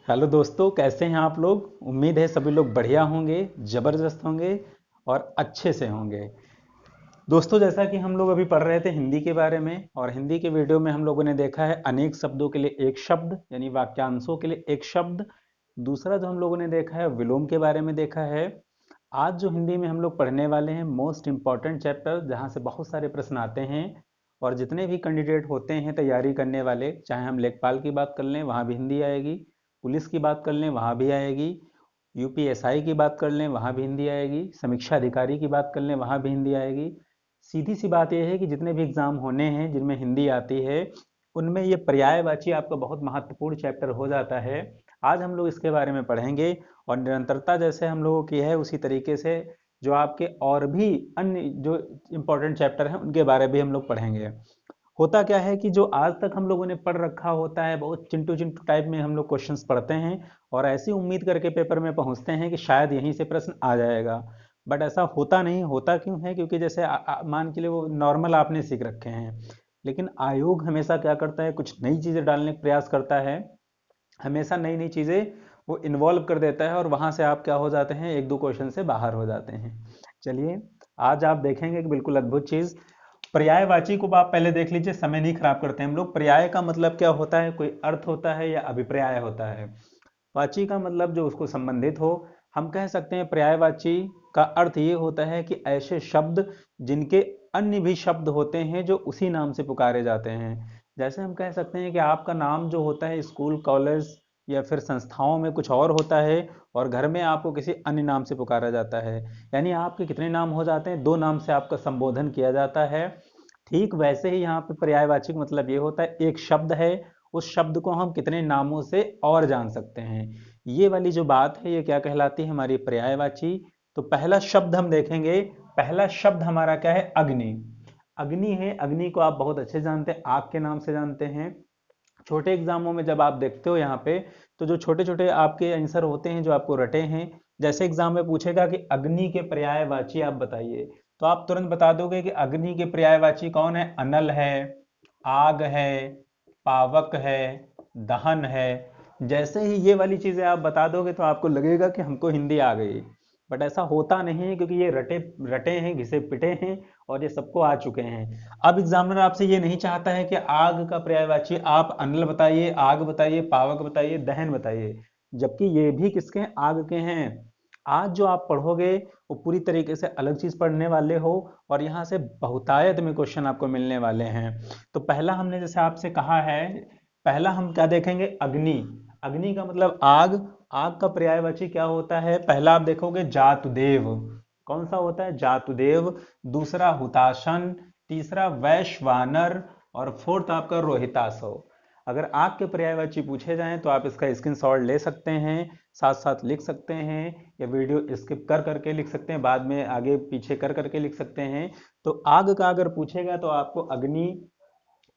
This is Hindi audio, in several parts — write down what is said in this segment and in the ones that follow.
हेलो दोस्तों, कैसे हैं आप लोग। उम्मीद है सभी लोग बढ़िया होंगे, ज़बरदस्त होंगे और अच्छे से होंगे। दोस्तों, जैसा कि हम लोग अभी पढ़ रहे थे हिंदी के बारे में, और हिंदी के वीडियो में हम लोगों ने देखा है अनेक शब्दों के लिए एक शब्द, यानी वाक्यांशों के लिए एक शब्द। दूसरा जो हम लोगों ने देखा है विलोम के बारे में देखा है। आज जो हिंदी में हम लोग पढ़ने वाले हैं मोस्ट इम्पॉर्टेंट चैप्टर, जहाँ से बहुत सारे प्रश्न आते हैं, और जितने भी कैंडिडेट होते हैं तैयारी करने वाले, चाहे हम लेखपाल की बात कर लें वहाँ भी हिंदी आएगी, पुलिस की बात कर लें वहाँ भी आएगी, यूपीएसआई की बात कर लें वहाँ भी हिंदी आएगी, समीक्षा अधिकारी की बात कर लें वहाँ भी हिंदी आएगी। सीधी सी बात यह है कि जितने भी एग्जाम होने हैं जिनमें हिंदी आती है, उनमें ये पर्यायवाची आपका बहुत महत्वपूर्ण चैप्टर हो जाता है। आज हम लोग इसके बारे में पढ़ेंगे, और निरंतरता जैसे हम लोगों की है उसी तरीके से जो आपके और भी अन्य जो इम्पोर्टेंट चैप्टर हैं उनके बारे में हम लोग पढ़ेंगे। होता क्या है कि जो आज तक हम लोगों ने पढ़ रखा होता है, बहुत चिंटू चिंटू टाइप में हम लोग क्वेश्चंस पढ़ते हैं, और ऐसी उम्मीद करके पेपर में पहुंचते हैं कि शायद यहीं से प्रश्न आ जाएगा। बट ऐसा होता नहीं। होता क्यों है? क्योंकि जैसे मान के लिए वो नॉर्मल आपने सीख रखे हैं, लेकिन आयोग हमेशा क्या करता है, कुछ नई चीज़ें डालने का प्रयास करता है। हमेशा नई नई चीज़ें वो इन्वॉल्व कर देता है, और वहां से आप क्या हो जाते हैं, एक दो क्वेश्चन से बाहर हो जाते हैं। चलिए, आज आप देखेंगे कि बिल्कुल अद्भुत चीज़। पर्यायवाची को आप पहले देख लीजिए, समय नहीं खराब करते हम लोग। पर्याय का मतलब क्या होता है? कोई अर्थ होता है या अभिप्राय होता है। वाची का मतलब जो उसको संबंधित हो। हम कह सकते हैं पर्यायवाची का अर्थ ये होता है कि ऐसे शब्द जिनके अन्य भी शब्द होते हैं जो उसी नाम से पुकारे जाते हैं। जैसे हम कह सकते हैं कि आपका नाम जो होता है स्कूल कॉलेज या फिर संस्थाओं में कुछ और होता है, और घर में आपको किसी अन्य नाम से पुकारा जाता है। यानी आपके कितने नाम हो जाते हैं? दो नाम से आपका संबोधन किया जाता है। ठीक वैसे ही यहाँ पे पर्यायवाची का मतलब ये होता है एक शब्द है, उस शब्द को हम कितने नामों से और जान सकते हैं। ये वाली जो बात है ये क्या कहलाती है? हमारी पर्यायवाची। तो पहला शब्द हम देखेंगे। पहला शब्द हमारा क्या है? अग्नि। अग्नि है। अग्नि को आप बहुत अच्छे जानते हैं, आग के नाम से जानते हैं। छोटे एग्जामों में जब आप देखते हो यहाँ पे, तो जो छोटे छोटे आपके आंसर होते हैं जो आपको रटे हैं, जैसे एग्जाम में पूछेगा कि अग्नि के पर्यायवाची आप बताइए, तो आप तुरंत बता दोगे कि अग्नि के पर्यायवाची कौन है? अनल है, आग है, पावक है, दहन है। जैसे ही ये वाली चीजें आप बता दोगे तो आपको लगेगा कि हमको हिंदी आ गई। बट ऐसा होता नहीं है, क्योंकि ये रटे रटे हैं, घिसे पिटे हैं, और ये सबको आ चुके हैं। अब एग्जामिनर आपसे ये नहीं चाहता है कि आग का पर्यायवाची आप अनल बताइए, आग बताइए, पावक बताइए, दहन बताइए, जबकि ये भी किसके हैं? आग के हैं। आज जो आप पढ़ोगे वो पूरी तरीके से अलग चीज पढ़ने वाले हो, और यहाँ से बहुतायत में क्वेश्चन आपको मिलने वाले हैं। तो पहला हमने जैसे आपसे कहा है, पहला हम क्या देखेंगे? अग्नि। अग्नि का मतलब आग। आग का पर्यायवाची क्या होता है? पहला आप देखोगे जातुदेव। कौन सा होता है? जातुदेव। दूसरा हुताशन। तीसरा वैश्वानर। और फोर्थ आपका रोहितासव। अगर आग के पर्यायवाची पूछे जाएं तो आप इसका स्क्रीनशॉट ले सकते हैं, साथ साथ लिख सकते हैं, या वीडियो स्किप कर करके लिख सकते हैं, बाद में आगे पीछे कर करके लिख सकते हैं। तो आग का अगर पूछेगा तो आपको अग्नि,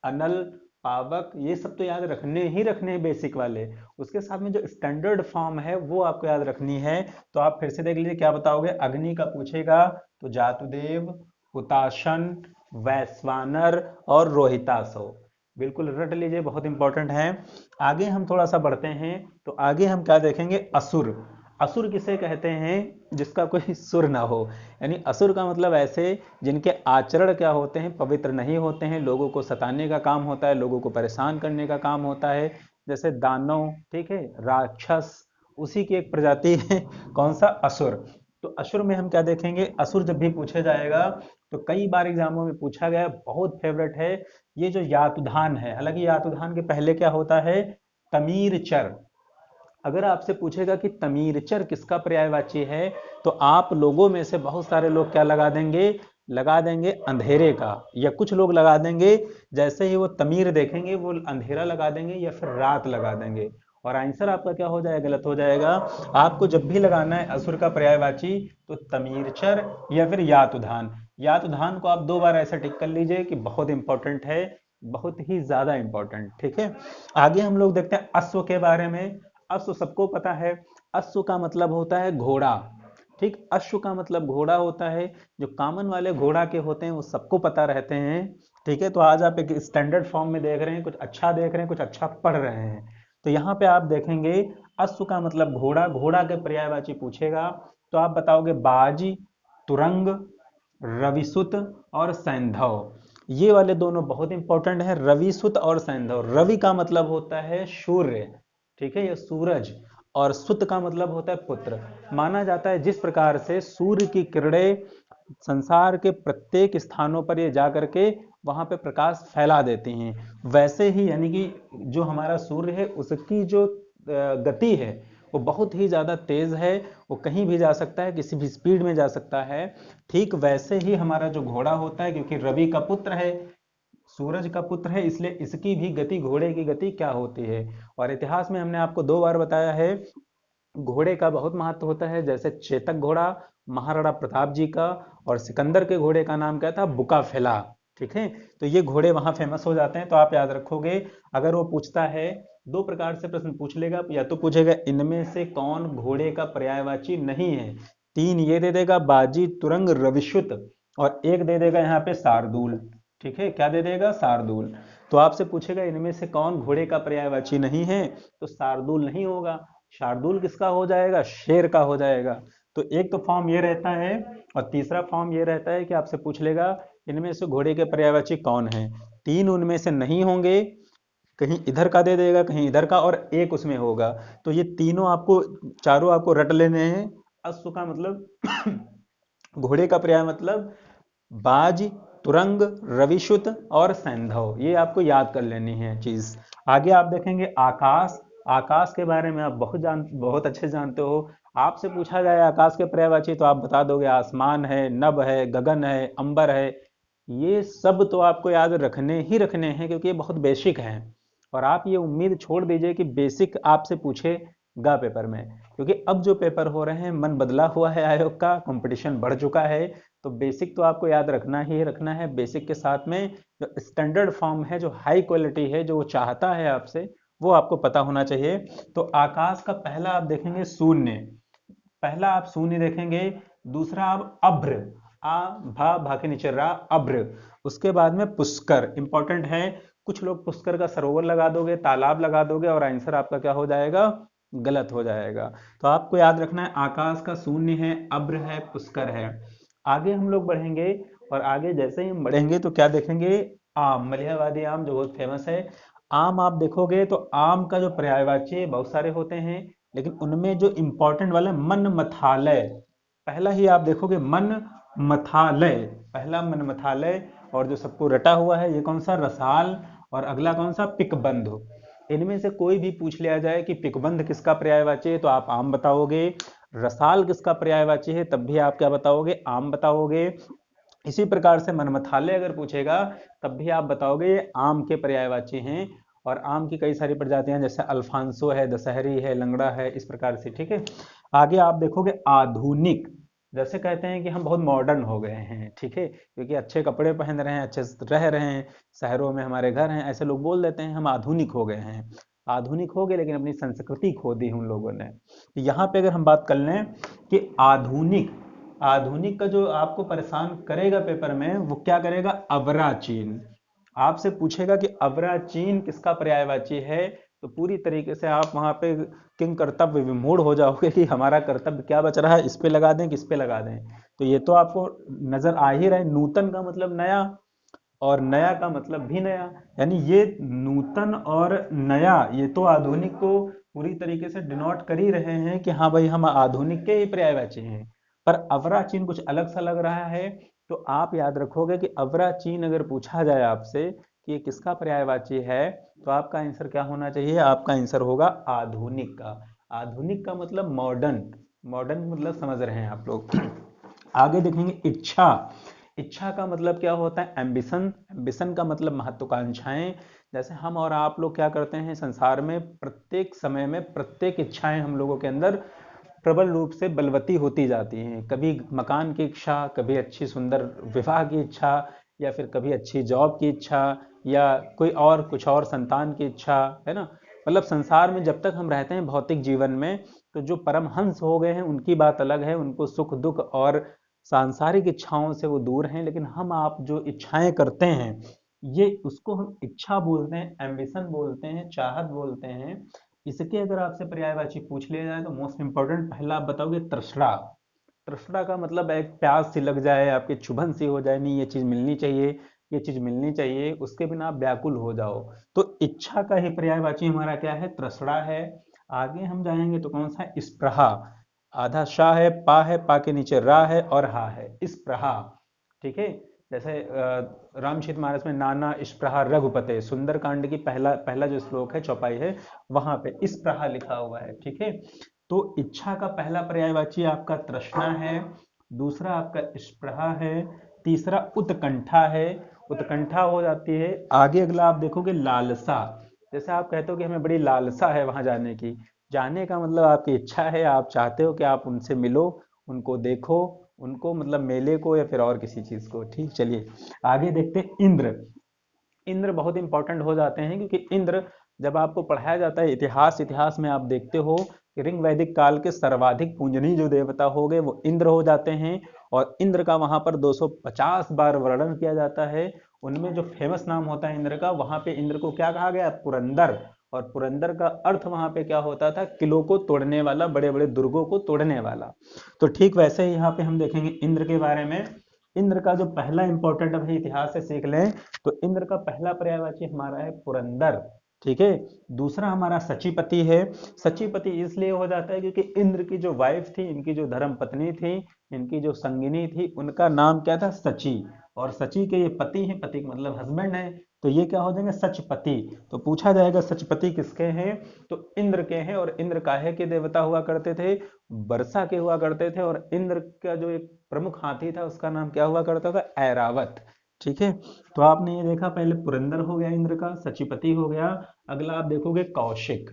अनल, पावक, ये सब तो याद रखने ही रखने हैं, बेसिक वाले। उसके साथ में जो स्टैंडर्ड फॉर्म है वो आपको याद रखनी है। तो आप फिर से देख लीजिए क्या बताओगे। अग्नि का पूछेगा तो जातुदेव, हुताशन, वैश्वानर और रोहितासव। बिल्कुल रट लीजिए, बहुत इंपॉर्टेंट है। आगे हम थोड़ा सा बढ़ते हैं, तो आगे हम क्या देखेंगे? असुर। असुर किसे कहते हैं? जिसका कोई सुर ना हो। यानी असुर का मतलब ऐसे जिनके आचरण क्या होते हैं? पवित्र नहीं होते हैं, लोगों को सताने का काम होता है, लोगों को परेशान करने का काम होता है। जैसे दानव, ठीक है, राक्षस, उसी की एक प्रजाति है। कौन सा? असुर। तो असुर में हम क्या देखेंगे? असुर जब भी पूछा जाएगा तो कई बार एग्जामों में पूछा गया, बहुत फेवरेट है ये जो यातुधान है। हालांकि यातुधान के पहले क्या होता है? तमीर चर। अगर आपसे पूछेगा कि तमीरचर किसका पर्यायवाची है, तो आप लोगों में से बहुत सारे लोग क्या लगा देंगे अंधेरे का, या कुछ लोग लगा देंगे जैसे ही वो तमीर देखेंगे वो अंधेरा लगा देंगे या फिर रात लगा देंगे। और आंसर आपका क्या हो जाएगा? गलत हो जाएगा। आपको जब भी लगाना है असुर का पर्यायवाची, तो तमीरचर या फिर यातुधान। यातुधान को आप दो बार ऐसा टिक कर लीजिए कि बहुत इंपॉर्टेंट है, बहुत ही ज्यादा इंपॉर्टेंट। ठीक है, आगे हम लोग देखते हैं अश्व के बारे में। अश्व सबको पता है। अश्व का मतलब होता है घोड़ा। ठीक, अश्व का मतलब घोड़ा होता है। जो कॉमन वाले घोड़ा के होते हैं वो सबको पता रहते हैं। ठीक है, तो आज आप एक स्टैंडर्ड फॉर्म में देख रहे हैं, कुछ अच्छा देख रहे हैं, कुछ अच्छा पढ़ रहे हैं। तो यहाँ पे आप देखेंगे अश्व का मतलब घोड़ा, घोड़ा के पर्यायवाची पूछेगा तो आप बताओगे बाजी, तुरंग, रविसुत और सैंधव। ये वाले दोनों बहुत इंपॉर्टेंट है, रविसुत और सैंधव। रवि का मतलब होता है सूर्य, ठीक है, ये सूरज, और सुत का मतलब होता है पुत्र। माना जाता है जिस प्रकार से सूर्य की किरणें संसार के प्रत्येक स्थानों पर ये जा करके वहां पे प्रकाश फैला देती हैं, वैसे ही यानी कि जो हमारा सूर्य है उसकी जो गति है वो बहुत ही ज़्यादा तेज है, वो कहीं भी जा सकता है, किसी भी स्पीड में जा सकता है। ठीक वैसे ही हमारा जो घोड़ा होता है, क्योंकि रवि का पुत्र है, सूरज का पुत्र है, इसलिए इसकी भी गति, घोड़े की गति क्या होती है। और इतिहास में हमने आपको 2 बार बताया है घोड़े का बहुत महत्व होता है, जैसे चेतक घोड़ा महाराणा प्रताप जी का, और सिकंदर के घोड़े का नाम क्या था, बुकाफेला। ठीक है, तो ये घोड़े वहां फेमस हो जाते हैं। तो आप याद रखोगे, अगर वो पूछता है 2 प्रकार से प्रश्न पूछ लेगा, या तो पूछेगा इनमें से कौन घोड़े का पर्यायवाची नहीं है, 3 ये दे देगा बाजी, तुरंग, रविशुत, और एक दे देगा यहाँ पे शार्दूल। ठीक है, क्या दे देगा, शार्दूल। तो आपसे पूछेगा इनमें से कौन घोड़े का पर्यायवाची नहीं है, तो शार्दूल नहीं होगा। शार्दूल किसका हो जाएगा, शेर का हो जाएगा। तो एक तो फॉर्म ये रहता है, और तीसरा फॉर्म ये रहता है कि आपसे पूछ लेगा इनमें से घोड़े के पर्यायवाची कौन है, 3 उनमें से नहीं होंगे, कहीं इधर का दे देगा, कहीं इधर का, और एक उसमें होगा। तो ये तीनों आपको, चारों आपको रट लेने हैं। अश्व का मतलब घोड़े का पर्याय मतलब बाज, तुरंग, रविशुत और सैंधव, ये आपको याद कर लेनी है चीज। आगे आप देखेंगे आकाश। आकाश के बारे में आप बहुत अच्छे जानते हो। आपसे पूछा जाए आकाश के पर्यायवाची तो आप बता दोगे आसमान है, नभ है, गगन है, अंबर है। ये सब तो आपको याद रखने ही रखने हैं, क्योंकि ये बहुत बेसिक हैं। और आप ये उम्मीद छोड़ दीजिए कि बेसिक आपसे पूछेगा पेपर में, क्योंकि अब जो पेपर हो रहे हैं मन बदला हुआ है, आयोग का कंपटीशन बढ़ चुका है। तो बेसिक तो आपको याद रखना ही रखना है। बेसिक के साथ में जो स्टैंडर्ड फॉर्म है, जो हाई क्वालिटी है, जो वो चाहता है आपसे, वो आपको पता होना चाहिए। तो आकाश का पहला आप देखेंगे शून्य, पहला आप शून्य देखेंगे। दूसरा आप अभ्र, आ भा के नीचे रा, अभ्र। उसके बाद में पुष्कर, इंपॉर्टेंट है। कुछ लोग पुष्कर का सरोवर लगा दोगे, तालाब लगा दोगे, और आंसर आपका क्या हो जाएगा, गलत हो जाएगा। तो आपको याद रखना है आकाश का शून्य है, अभ्र है, पुष्कर है। आगे हम लोग बढ़ेंगे, और आगे जैसे ही हम बढ़ेंगे तो क्या देखेंगे, आम, मलिहाबादी आम जो बहुत फेमस है। आम आप देखोगे तो आम का जो पर्यायवाची बहुत सारे होते हैं, लेकिन उनमें जो इंपॉर्टेंट वाला मन मथालय, पहला ही आप देखोगे मन मथालय, पहला मन मथालय। और जो सबको रटा हुआ है ये कौन सा, रसाल, और अगला कौन सा, पिकबंध। इनमें से कोई भी पूछ लिया जाए कि पिकबंध किसका पर्यायवाची है तो आप आम बताओगे, रसाल किसका पर्यायवाची है तब भी आप क्या बताओगे, आम बताओगे। इसी प्रकार से मनमथालय अगर पूछेगा तब भी आप बताओगे ये आम के पर्यायवाची हैं। और आम की कई सारी प्रजातियां, जैसे अल्फांसो है, दशहरी है, लंगड़ा है, इस प्रकार से। ठीक है, आगे आप देखोगे आधुनिक, जैसे कहते हैं कि हम बहुत मॉडर्न हो गए हैं, ठीक है, क्योंकि अच्छे कपड़े पहन रहे हैं, अच्छे से रह रहे हैं, शहरों में हमारे घर हैं, ऐसे लोग बोल देते हैं हम आधुनिक हो गए हैं। आधुनिक हो गए, लेकिन अपनी संस्कृति खो दी उन लोगों ने। तो यहाँ पे अगर हम बात कर लें कि आधुनिक, आधुनिक का जो आपको परेशान करेगा पेपर में वो क्या करेगा, अवराचीन। आपसे पूछेगा कि अवराचीन किसका पर्यायवाची है, तो पूरी तरीके से आप वहां पे किंग कर्तव्य विमूढ़ हो जाओगे कि हमारा कर्तव्य क्या बच रहा है, इस पे लगा दें, किस पे लगा दें। तो ये तो आपको नजर आ ही रहा है, नूतन का मतलब नया, और नया का मतलब भी नया। यानी ये नूतन और नया, ये तो आधुनिक को पूरी तरीके से डिनोट कर ही रहे हैं कि हाँ भाई हम आधुनिक के ही पर्यायवाची हैं। पर अवराचीन कुछ अलग सा लग रहा है। तो आप याद रखोगे कि अवराचीन अगर पूछा जाए आपसे कि ये किसका पर्यायवाची है, तो आपका आंसर क्या होना चाहिए, आपका आंसर होगा आधुनिक का। आधुनिक का मतलब मॉडर्न, मॉडर्न मतलब समझ रहे हैं आप लोग। आगे देखेंगे इच्छा। इच्छा का मतलब क्या होता है, एम्बिशन। एम्बिशन का मतलब महत्वाकांक्षाएं। जैसे हम और आप लोग क्या करते हैं संसार में, प्रत्येक समय में प्रत्येक इच्छाएं हम लोगों के अंदर प्रबल रूप से बलवती होती जाती हैं। कभी मकान की इच्छा, कभी अच्छी सुंदर विवाह की इच्छा, या फिर कभी अच्छी जॉब की इच्छा, या कोई और कुछ और संतान की इच्छा, है ना। मतलब संसार में जब तक हम रहते हैं भौतिक जीवन में, तो जो परमहंस हो गए हैं उनकी बात अलग है, उनको सुख दुख और सांसारिक इच्छाओं से वो दूर हैं। लेकिन हम आप जो इच्छाएं करते हैं, ये उसको हम इच्छा बोलते हैं, एम्बिशन बोलते हैं, चाहत बोलते हैं। इसके अगर आपसे पर्यायवाची पूछ लिया जाए तो मोस्ट इंपॉर्टेंट पहला आप बताओगे तृष्णा। तृष्णा का मतलब एक प्यास सी लग जाए, आपकी चुभन सी हो जाए, नहीं ये चीज मिलनी चाहिए, ये चीज मिलनी चाहिए, उसके बिना आप व्याकुल हो जाओ। तो इच्छा का ही पर्यायवाची हमारा क्या है? तृष्णा है। आगे हम जाएंगे तो कौन सा है? स्पृहा। आधा शाह है, पा के नीचे रा है और हा है, स्पृहा। ठीक है। जैसे रामचरितमानस में नाना स्पृहा रघुपते, सुंदर कांड की पहला पहला जो श्लोक है, चौपाई है, वहां पे स्पृहा लिखा हुआ है। ठीक है। तो इच्छा का पहला पर्यायवाची आपका तृष्णा है, दूसरा आपका स्पृहा है, तीसरा उत्कंठा है। उत्कंठा हो जाती है। आगे अगला आप देखोगे लालसा। जैसे आप कहते हो कि हमें बड़ी लालसा है वहां जाने की, जाने का मतलब आपकी इच्छा है, आप चाहते हो कि आप उनसे मिलो, उनको देखो, उनको मतलब मेले को या फिर और किसी चीज को। ठीक, चलिए आगे देखते हैं इंद्र। इंद्र बहुत इंपॉर्टेंट हो जाते हैं, क्योंकि इंद्र जब आपको पढ़ाया जाता है इतिहास, इतिहास में आप देखते हो कि रिंग वैदिक काल के सर्वाधिक पूजनीय जो देवता हो गए वो इंद्र हो जाते हैं। और इंद्र का वहां पर 250 बार वर्णन किया जाता है। उनमें जो फेमस नाम होता है इंद्र का, वहां पे इंद्र को क्या कहा गया? पुरंदर। और पुरंदर का अर्थ वहां पे क्या होता था? किलों को तोड़ने वाला, बड़े बड़े दुर्गों को तोड़ने वाला। तो ठीक वैसे ही यहाँ पे हम देखेंगे इंद्र के बारे में। इंद्र का जो पहला इंपॉर्टेंट अभी इतिहास से सीख लें, तो इंद्र का पहला पर्यायवाची हमारा है पुरंदर। ठीक है। दूसरा हमारा सचीपति है। सचीपति इसलिए हो जाता है क्योंकि इंद्र की जो वाइफ थी, इनकी जो धर्म पत्नी थी, इनकी जो संगिनी थी, उनका नाम क्या था? सची। और सची के ये पति हैं, पति का मतलब हस्बैंड है, तो ये क्या हो जाएंगे? सचपति। तो पूछा जाएगा सचपति किसके हैं? तो इंद्र के हैं। और इंद्र काहे के देवता हुआ करते थे? वर्षा के हुआ करते थे। और इंद्र का जो एक प्रमुख हाथी था, उसका नाम क्या हुआ करता था? ऐरावत। ठीक है। तो आपने ये देखा, पहले पुरंदर हो गया इंद्र का, सचिपति हो गया। अगला आप देखोगे कौशिक।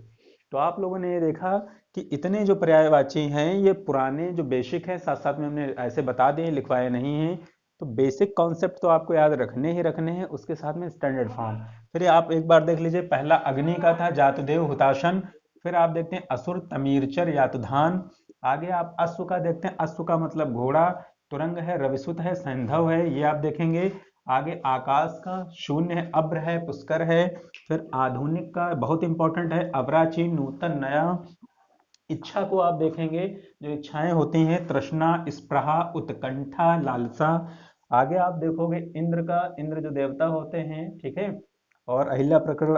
तो आप लोगों ने ये देखा कि इतने जो पर्यायवाची हैं ये पुराने जो बेसिक है, साथ साथ में हमने ऐसे बता दिए, लिखवाए नहीं हैं। तो बेसिक कॉन्सेप्ट तो आपको याद रखने ही रखने हैं, उसके साथ में स्टैंडर्ड फॉर्म। फिर आप एक बार देख लीजिए, पहला अग्नि का था, जातदेव हुताशन। फिर आप देखते हैं असुर तमीरचर यातुधान। आगे आप अश्व का देखते हैं, अश्व का मतलब घोड़ा। तुरंग है, रविसुत है, सैंधव है, ये आप देखेंगे। आगे आकाश का शून्य है, अब्र है, पुष्कर है। फिर आधुनिक का बहुत इंपॉर्टेंट है, अप्राचीन, नूतन, नया। इच्छा को आप देखेंगे, जो इच्छाएं होती हैं, तृष्णा, स्पृहा, उत्कंठा, लालसा। आगे आप देखोगे इंद्र का, इंद्र जो देवता होते हैं, ठीक है। और अहिल्या प्रकरण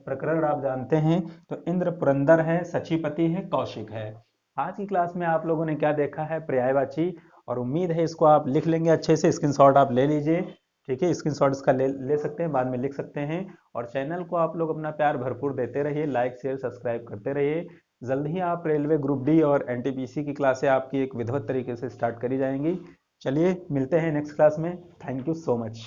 प्रकरण आप जानते हैं। तो इंद्र पुरंदर है, सचीपति है, कौशिक है। आज की क्लास में आप लोगों ने क्या देखा है? पर्यायवाची। और उम्मीद है इसको आप लिख लेंगे अच्छे से, स्क्रीनशॉट आप ले लीजिए। ठीक है, स्क्रीनशॉट इसका ले सकते हैं, बाद में लिख सकते हैं। और चैनल को आप लोग अपना प्यार भरपूर देते रहिए, लाइक शेयर सब्सक्राइब करते रहिए। जल्द ही आप रेलवे ग्रुप डी और एनटीपीसी की क्लासें आपकी एक विधिवत तरीके से स्टार्ट करी जाएंगी। चलिए मिलते हैं नेक्स्ट क्लास में। Thank you so much.